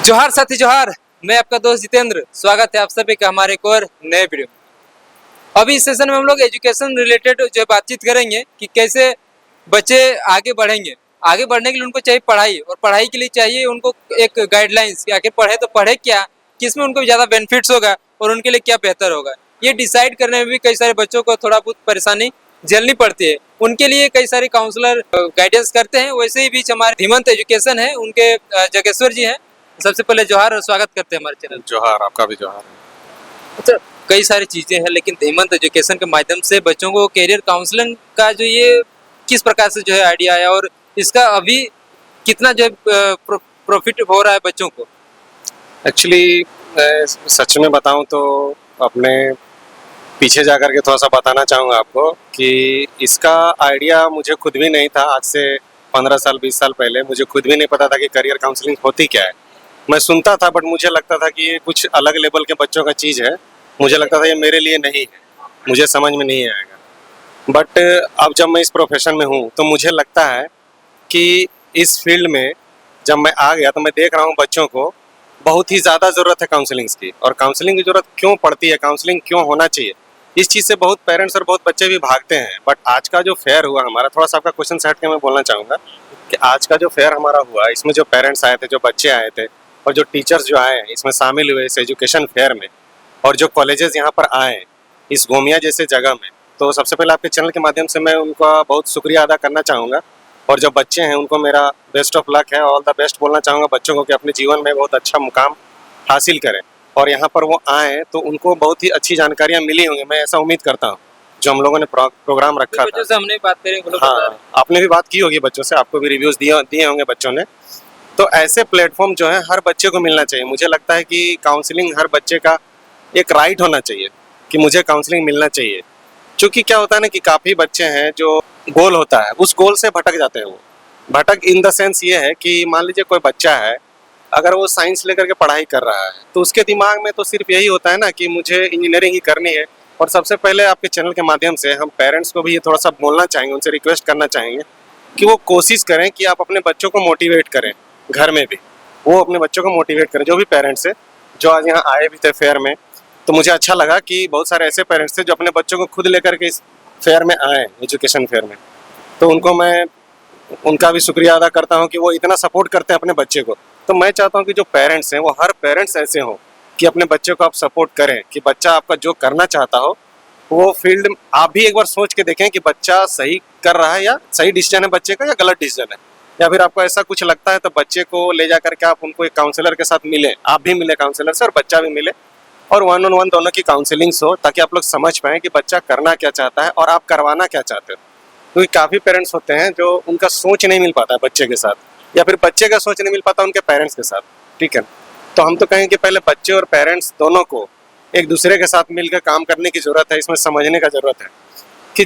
जोहार साथी जोहार। मैं आपका दोस्त जितेंद्र, स्वागत है आप सभी का हमारे एक और नए वीडियो में। अभी इस सेशन में हम लोग एजुकेशन रिलेटेड जो बातचीत करेंगे कि कैसे बच्चे आगे बढ़ेंगे। आगे बढ़ने के लिए उनको चाहिए पढ़ाई, और पढ़ाई के लिए चाहिए उनको एक गाइडलाइंस कि आखिर पढ़े तो पढ़े क्या, किसमें उनको ज़्यादा बेनिफिट्स होगा और उनके लिए क्या बेहतर होगा। ये डिसाइड करने में भी कई सारे बच्चों को थोड़ा बहुत परेशानी झेलनी पड़ती है। उनके लिए कई सारे काउंसलर गाइडेंस करते हैं। वैसे ही बीच हमारे धीमंत एजुकेशन है, उनके जगेश्वर जी हैं। सबसे पहले जोहार और स्वागत करते हैं हमारे चैनल। जोहार, आपका भी जोहार। अच्छा, कई सारी चीज़ें हैं, लेकिन धीमंत एजुकेशन के माध्यम से बच्चों को कैरियर काउंसलिंग का जो ये किस प्रकार से जो है आइडिया आया, और इसका अभी कितना जो है प्रॉफिट हो रहा है बच्चों को। एक्चुअली सच में बताऊं तो अपने पीछे जा कर के थोड़ा सा बताना चाहूँगा आपको कि इसका आइडिया मुझे खुद भी नहीं था। आज से 15 साल 20 साल पहले मुझे खुद भी नहीं पता था कि करियर काउंसलिंग होती क्या है। मैं सुनता था बट मुझे लगता था कि ये कुछ अलग लेवल के बच्चों का चीज़ है। मुझे लगता था ये मेरे लिए नहीं है, मुझे समझ में नहीं आएगा। बट अब जब मैं इस प्रोफेशन में हूँ तो मुझे लगता है कि इस फील्ड में जब मैं आ गया तो मैं देख रहा हूँ बच्चों को बहुत ही ज़्यादा ज़रूरत है काउंसलिंग्स की। और काउंसलिंग की ज़रूरत क्यों पड़ती है, काउंसलिंग क्यों होना चाहिए, इस चीज़ से बहुत पेरेंट्स और बहुत बच्चे भी भागते हैं। बट आज का जो फेयर हुआ हमारा, थोड़ा सा आपका क्वेश्चन सेट के मैं बोलना चाहूँगा कि आज का जो फेयर हमारा हुआ, इसमें जो पेरेंट्स आए थे, जो बच्चे आए थे और जो टीचर्स जो आए इसमें शामिल हुए इस एजुकेशन फेयर में, और जो कॉलेजेस यहाँ पर आए इस गोमिया जैसे जगह में, तो सबसे पहले आपके चैनल के माध्यम से मैं उनका बहुत शुक्रिया अदा करना चाहूँगा। और जो बच्चे हैं उनको मेरा बेस्ट ऑफ लक है, ऑल द बेस्ट बोलना चाहूँगा बच्चों को कि अपने जीवन में बहुत अच्छा मुकाम हासिल करें। और यहाँ पर वो आएँ तो उनको बहुत ही अच्छी जानकारियाँ मिली होंगी, मैं ऐसा उम्मीद करता हूँ। जो हम लोगों ने प्रोग्राम रखा था, से हमने बात करी, हाँ, आपने भी बात की होगी बच्चों से, आपको भी रिव्यूज़ दिए होंगे बच्चों ने। तो ऐसे प्लेटफॉर्म जो है हर बच्चे को मिलना चाहिए। मुझे लगता है कि काउंसलिंग हर बच्चे का एक राइट होना चाहिए कि मुझे काउंसलिंग मिलना चाहिए। क्योंकि क्या होता है ना कि काफ़ी बच्चे हैं जो गोल होता है उस गोल से भटक जाते हैं। वो भटक इन द सेंस ये है कि मान लीजिए कोई बच्चा है, अगर वो साइंस लेकर के पढ़ाई कर रहा है तो उसके दिमाग में तो सिर्फ यही होता है ना कि मुझे इंजीनियरिंग ही करनी है। और सबसे पहले आपके चैनल के माध्यम से हम पेरेंट्स को भी ये थोड़ा सा बोलना चाहेंगे, उनसे रिक्वेस्ट करना चाहेंगे कि वो कोशिश करें कि आप अपने बच्चों को मोटिवेट करें। घर में भी वो अपने बच्चों को मोटिवेट करें। जो भी पेरेंट्स है जो आज यहाँ आए भी थे फेयर में, तो मुझे अच्छा लगा कि बहुत सारे ऐसे पेरेंट्स थे जो अपने बच्चों को खुद लेकर के इस फेयर में आए, एजुकेशन फेयर में। तो उनको मैं उनका भी शुक्रिया अदा करता हूँ कि वो इतना सपोर्ट करते हैं अपने बच्चे को। तो मैं चाहता हूँ कि जो पेरेंट्स हैं वो हर पेरेंट्स ऐसे हों कि अपने बच्चे को आप सपोर्ट करें कि बच्चा आपका जो करना चाहता हो वो फील्ड आप भी एक बार सोच के देखें कि बच्चा सही कर रहा है, या सही डिसीजन है बच्चे का या गलत डिसीजन है। या फिर आपको ऐसा कुछ लगता है तो बच्चे को ले जा करके आप उनको एक काउंसलर के साथ मिलें, आप भी मिले काउंसलर से और बच्चा भी मिले, और 1-on-1 दोनों की काउंसलिंग्स हो, ताकि आप लोग समझ पाएँ कि बच्चा करना क्या चाहता है और आप करवाना क्या चाहते हो। क्योंकि काफ़ी पेरेंट्स होते हैं जो उनका सोच नहीं मिल पाता है बच्चे के साथ, या फिर बच्चे का सोच नहीं मिल पाता उनके पेरेंट्स के साथ। ठीक है, तो हम तो कहेंगे कि पहले बच्चे और पेरेंट्स दोनों को एक दूसरे के साथ मिलकर काम करने की ज़रूरत है। इसमें समझने का ज़रूरत है कि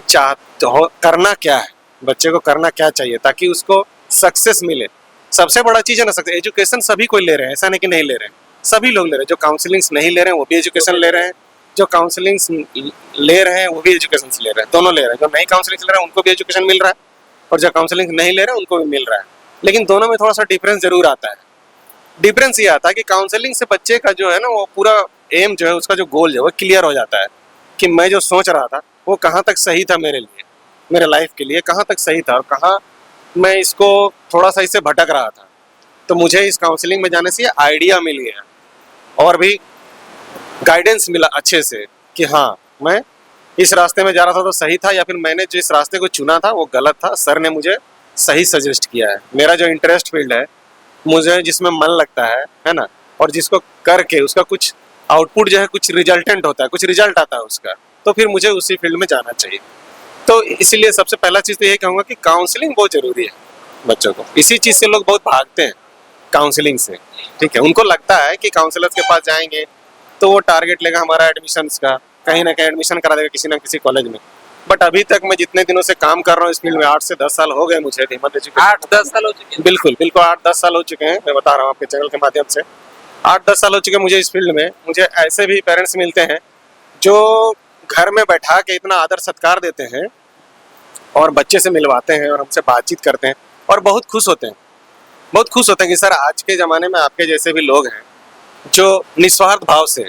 करना क्या है, बच्चे को करना क्या चाहिए ताकि उसको सक्सेस मिले। सबसे बड़ा चीज़ है ना सक्सेस। एजुकेशन सभी कोई ले रहे हैं, ऐसा नहीं कि नहीं ले रहे हैं, सभी लोग ले रहे हैं। जो काउंसलिंग्स नहीं ले रहे हैं वो भी एजुकेशन ले रहे हैं, जो काउंसलिंग्स ले रहे हैं वो भी एजुकेशन ले रहे हैं, दोनों ले रहे हैं। जो नहीं काउंसलिंग ले रहे हैं उनको भी एजुकेशन मिल रहा है, और जो काउंसलिंग नहीं ले रहे हैं उनको भी मिल रहा है। लेकिन दोनों में थोड़ा सा डिफरेंस जरूर आता है। डिफरेंस ये आता है कि काउंसलिंग से बच्चे का जो है ना वो पूरा एम जो है, उसका जो गोल है वो क्लियर हो जाता है कि मैं जो सोच रहा था वो कहाँ तक सही था मेरे लिए, मेरे लाइफ के लिए कहाँ तक सही था, और कहाँ मैं इसको थोड़ा सा इससे भटक रहा था। तो मुझे इस काउंसलिंग में जाने से ये आइडिया मिल गया और भी गाइडेंस मिला अच्छे से कि हाँ, मैं इस रास्ते में जा रहा था तो सही था, या फिर मैंने जिस रास्ते को चुना था वो गलत था। सर ने मुझे सही सजेस्ट किया है। मेरा जो इंटरेस्ट फील्ड है, मुझे जिसमें मन लगता है ना, और जिसको करके उसका कुछ आउटपुट जो है, कुछ रिजल्टेंट होता है, कुछ रिजल्ट आता है उसका, तो फिर मुझे उसी फील्ड में जाना चाहिए। तो इसीलिए सबसे पहला चीज़ तो ये कहूँगा कि काउंसलिंग बहुत ज़रूरी है बच्चों को। इसी चीज़ से लोग बहुत भागते हैं, काउंसलिंग से। ठीक है, उनको लगता है कि काउंसलर्स के पास जाएंगे तो वो टारगेट लेगा हमारा एडमिशन्स का, कहीं ना कहीं एडमिशन करा देगा किसी ना किसी कॉलेज में। बट अभी तक मैं जितने दिनों से काम कर रहा हूँ इस फील्ड में, 8 से 10 साल हो गए मुझे धीमंत एजुकेशन। 8-10 साल हो चुके हैं? बिल्कुल बिल्कुल 8-10 साल हो चुके हैं। मैं बता रहा हूँ आपके चैनल के माध्यम से 8-10 साल हो चुके हैं मुझे इस फील्ड में। मुझे ऐसे भी पेरेंट्स मिलते हैं जो घर में बैठा के इतना आदर सत्कार देते हैं और बच्चे से मिलवाते हैं और हमसे बातचीत करते हैं और बहुत खुश होते हैं। बहुत खुश होते हैं कि सर आज के ज़माने में आपके जैसे भी लोग हैं जो निस्वार्थ भाव से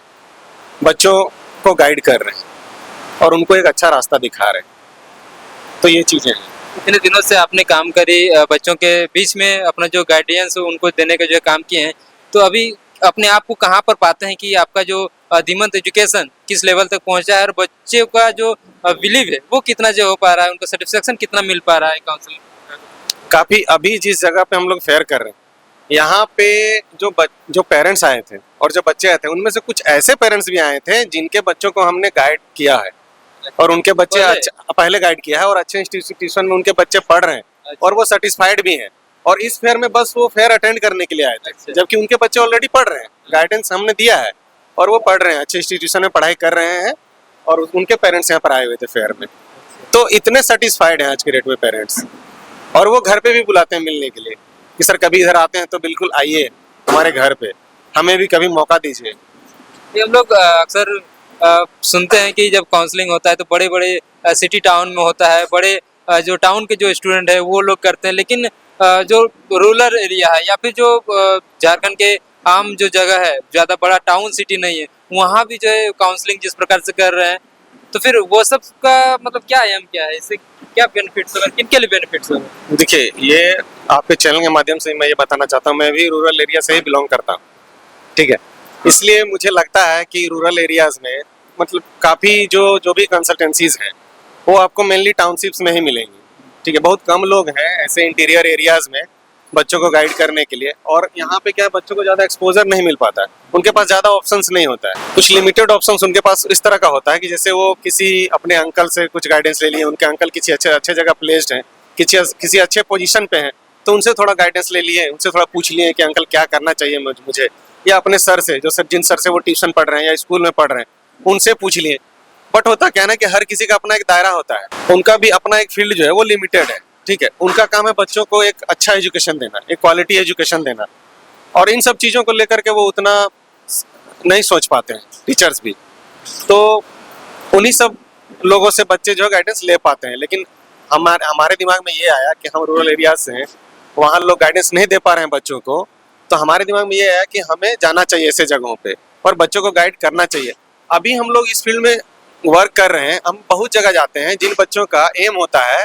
बच्चों को गाइड कर रहे हैं और उनको एक अच्छा रास्ता दिखा रहे हैं। तो ये चीज़ें हैं। इतने दिनों से आपने काम करी, बच्चों के बीच में अपना जो गाइडेंस उनको देने का जो काम किए हैं, तो अभी अपने आप को कहाँ पर पाते हैं कि आपका जो धीमंत एजुकेशन किस लेवल तक पहुंचा है और बच्चे का जो बिलीव है वो कितना जो हो पा रहा है, उनको सेटिस्फेक्शन कितना मिल पा रहा है काउंसलिंग? काफ़ी अभी जिस जगह पे हम लोग फेयर कर रहे हैं, यहाँ पे जो पेरेंट्स आए थे और जो बच्चे आए थे, उनमें से कुछ ऐसे पेरेंट्स भी आए थे जिनके बच्चों को हमने गाइड किया है और उनके बच्चे पहले गाइड किया है और अच्छे इंस्टीट्यूशन में उनके बच्चे पढ़ रहे हैं और वो सेटिस्फाइड भी हैं। और इस फेयर में बस वो फेयर अटेंड करने के लिए आए थे, जबकि उनके बच्चे ऑलरेडी पढ़ रहे हैं, गाइडेंस हमने दिया है और वो पढ़ रहे हैं, अच्छे इंस्टीट्यूशन में पढ़ाई कर रहे हैं और उनके पेरेंट्स यहाँ पर आए हुए थे फेयर में। तो इतने सेटिस्फाइड हैं आज के डेट में पेरेंट्स, और वो घर पे भी बुलाते हैं मिलने के लिए कि सर कभी इधर आते हैं तो बिल्कुल आइए हमारे घर पे, हमें भी कभी मौका दीजिए। ये हम लोग अक्सर सुनते हैं कि जब काउंसलिंग होता है तो बड़े बड़े सिटी टाउन में होता है, बड़े जो टाउन के जो स्टूडेंट है वो लोग करते हैं, लेकिन जो रूरल एरिया है या फिर जो झारखंड के आम जो जगह है, ज़्यादा बड़ा टाउन सिटी नहीं है, वहाँ भी जो है काउंसलिंग जिस प्रकार से कर रहे हैं, तो फिर वो सब का मतलब क्या एम क्या है, इससे क्या बेनिफिट्स होगा, किन के लिए बेनिफिट्स होगा? देखिए, ये आपके चैनल के माध्यम से मैं ये बताना चाहता हूँ, मैं भी रूरल एरिया से ही बिलोंग करता हूँ, ठीक है। इसलिए मुझे लगता है कि रूरल एरियाज में मतलब काफ़ी जो भी कंसल्टेंसीज हैं वो आपको मेनली टाउनशिप्स में ही मिलेंगी, ठीक है। बहुत कम लोग हैं ऐसे इंटीरियर एरियाज में बच्चों को गाइड करने के लिए, और यहाँ पे क्या है, बच्चों को ज़्यादा एक्सपोजर नहीं मिल पाता है, उनके पास ज़्यादा ऑप्शंस नहीं होता है, कुछ लिमिटेड ऑप्शंस उनके पास इस तरह का होता है कि जैसे वो किसी अपने अंकल से कुछ गाइडेंस ले लिए, उनके अंकल किसी अच्छे जगह प्लेस्ड हैं, किसी अच्छे पोजीशन पे हैं, तो उनसे थोड़ा गाइडेंस ले लिए, उनसे थोड़ा पूछ लिए कि अंकल क्या करना चाहिए मुझे, या अपने सर से जिन सर से वो ट्यूशन पढ़ रहे हैं या स्कूल में पढ़ रहे हैं उनसे पूछ लिए। बट होता क्या है ना कि हर किसी का अपना एक दायरा होता है, उनका भी अपना एक फील्ड जो है वो लिमिटेड है, ठीक है। उनका काम है बच्चों को एक अच्छा एजुकेशन देना, एक क्वालिटी एजुकेशन देना, और इन सब चीज़ों को लेकर के वो उतना नहीं सोच पाते हैं टीचर्स भी, तो उन्हीं सब लोगों से बच्चे जो है गाइडेंस ले पाते हैं। लेकिन हमारे दिमाग में ये आया कि हम रूरल एरियाज से हैं, वहाँ लोग गाइडेंस नहीं दे पा रहे हैं बच्चों को, तो हमारे दिमाग में ये आया कि हमें जाना चाहिए ऐसे जगहों पे और बच्चों को गाइड करना चाहिए। अभी हम लोग इस फील्ड में वर्क कर रहे हैं, हम बहुत जगह जाते हैं जिन बच्चों का एम होता है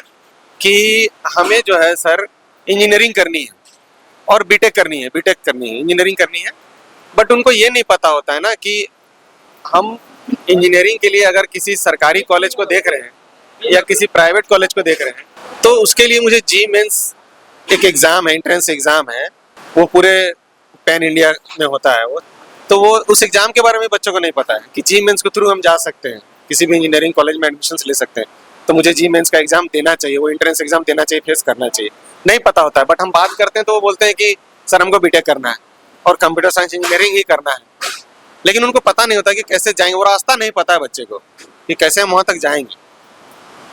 कि हमें जो है सर इंजीनियरिंग करनी है और बीटेक करनी है, इंजीनियरिंग करनी है, बट उनको ये नहीं पता होता है ना कि हम इंजीनियरिंग के लिए अगर किसी सरकारी कॉलेज को देख रहे हैं या किसी प्राइवेट कॉलेज को देख रहे हैं, तो उसके लिए मुझे जी मेंस एक एग्ज़ाम है, एंट्रेंस एग्ज़ाम है, वो पूरे पैन इंडिया में होता है वो, तो वो उस एग्ज़ाम के बारे में बच्चों को नहीं पता है कि जी मेंस के थ्रू हम जा सकते हैं, किसी भी इंजीनियरिंग कॉलेज में एडमिशन ले सकते हैं, तो मुझे जी मेंस का एग्ज़ाम देना चाहिए, वो एंट्रेंस एग्ज़ाम देना चाहिए, फेस करना चाहिए, नहीं पता होता है। बट हम बात करते हैं तो वो बोलते हैं कि सर हमको बीटेक करना है और कंप्यूटर साइंस इंजीनियरिंग ही करना है, लेकिन उनको पता नहीं होता कि कैसे जाएंगे, वो रास्ता नहीं पता है बच्चे को कि कैसे हम वहाँ तक जाएंगे।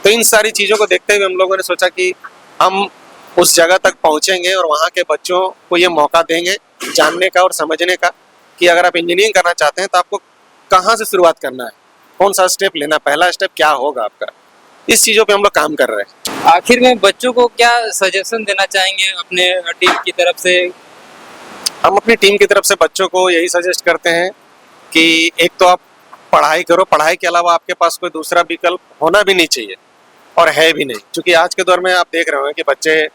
तो इन सारी चीज़ों को देखते हुए हम लोगों ने सोचा कि हम उस जगह तक पहुँचेंगे और वहाँ के बच्चों को ये मौका देंगे जानने का और समझने का कि अगर आप इंजीनियरिंग करना चाहते हैं तो आपको कहाँ से शुरुआत करना है, कौन सा स्टेप लेना, पहला स्टेप क्या होगा आपका। इस चीज़ों पे हम लोग काम कर रहे हैं। आखिर में बच्चों को क्या सजेशन देना चाहेंगे अपने टीम की तरफ से? हम अपनी टीम की तरफ से बच्चों को यही सजेस्ट करते हैं कि एक तो आप पढ़ाई करो, पढ़ाई के अलावा आपके पास कोई दूसरा विकल्प होना भी नहीं चाहिए और है भी नहीं, क्योंकि आज के दौर में आप देख रहे हो कि बच्चे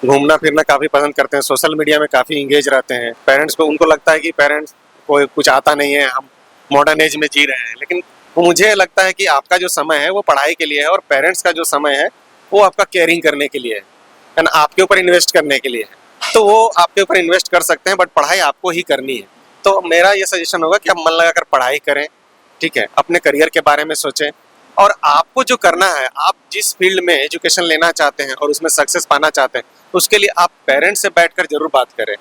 घूमना फिरना काफ़ी पसंद करते हैं, सोशल मीडिया में काफ़ी इंगेज रहते हैं। पेरेंट्स को उनको लगता है कि पेरेंट्स को कुछ आता नहीं है, हम मॉडर्न एज में जी रहे हैं, लेकिन मुझे लगता है कि आपका जो समय है वो पढ़ाई के लिए है और पेरेंट्स का जो समय है वो आपका केयरिंग करने के लिए है ना, आपके ऊपर इन्वेस्ट करने के लिए है। तो वो आपके ऊपर इन्वेस्ट कर सकते हैं, बट पढ़ाई आपको ही करनी है। तो मेरा ये सजेशन होगा कि आप मन लगाकर पढ़ाई करें, ठीक है, अपने करियर के बारे में सोचें, और आपको जो करना है, आप जिस फील्ड में एजुकेशन लेना चाहते हैं और उसमें सक्सेस पाना चाहते हैं, उसके लिए आप पेरेंट्स से बैठकर जरूर बात करें,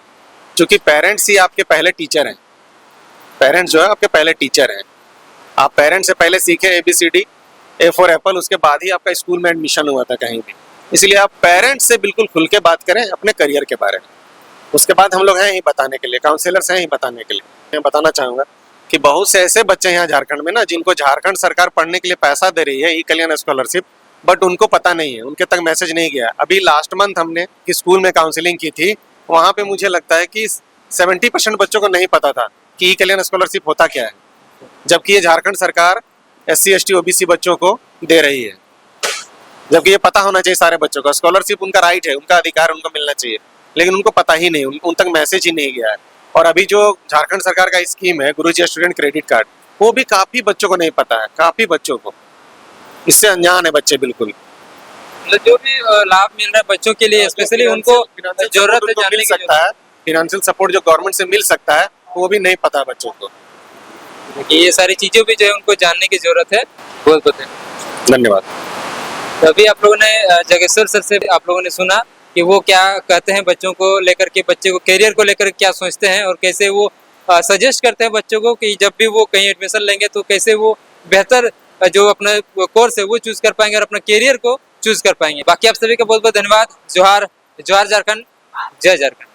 क्योंकि पेरेंट्स ही आपके पहले टीचर हैं। पेरेंट्स जो है आपके पहले टीचर हैं। आप पेरेंट्स से पहले सीखे ABCD, A फॉर एप्पल, उसके बाद ही आपका स्कूल में एडमिशन हुआ था कहीं भी। इसलिए आप पेरेंट्स से बिल्कुल खुल के बात करें अपने करियर के बारे में। उसके बाद हम लोग हैं ही बताने के लिए, काउंसलर्स हैं ही बताने के लिए। मैं बताना चाहूँगा कि बहुत से ऐसे बच्चे हैं यहाँ झारखंड में ना, जिनको झारखंड सरकार पढ़ने के लिए पैसा दे रही है, ई-कल्याण स्कॉलरशिप, बट उनको पता नहीं है, उनके तक मैसेज नहीं गया। अभी लास्ट मंथ हमने कि स्कूल में काउंसलिंग की थी वहाँ पे मुझे लगता है कि 70% बच्चों को नहीं पता था कि ई कल्याण स्कॉलरशिप होता क्या है, जबकि ये झारखंड सरकार SC ST OBC बच्चों को दे रही है, जबकि ये पता होना चाहिए सारे बच्चों को। स्कॉलरशिप उनका राइट है, उनका अधिकार, उनको मिलना चाहिए, लेकिन उनको पता ही नहीं, उन तक मैसेज ही नहीं गया है। और अभी जो झारखंड सरकार का स्कीम है गुरुजी स्टूडेंट क्रेडिट कार्ड, वो भी काफी बच्चों को नहीं पता है, काफी बच्चों को इससे अनजान है बच्चे बिल्कुल। मतलब जो भी लाभ मिल रहा है बच्चों के लिए, स्पेशली उनको जरूरत है जानने की। सकता है फिनेंशियल सपोर्ट जो गवर्नमेंट से मिल सकता है, वो भी नहीं पता बच्चों को। कि ये सारी चीजें भी जो है उनको जानने की जरूरत है। बहुत बहुत धन्यवाद। तो अभी आप लोगों ने जगेश्वर सर से आप लोगों ने सुना कि वो क्या कहते हैं बच्चों को लेकर के, बच्चे को करियर को लेकर क्या सोचते हैं और कैसे वो सजेस्ट करते हैं बच्चों को कि जब भी वो कहीं एडमिशन लेंगे तो कैसे वो बेहतर जो अपना कोर्स है वो चूज कर पाएंगे और अपना करियर को चूज कर पाएंगे। बाकी आप सभी का बहुत बहुत धन्यवाद। जोहार, जोहार झारखंड, जय झारखंड।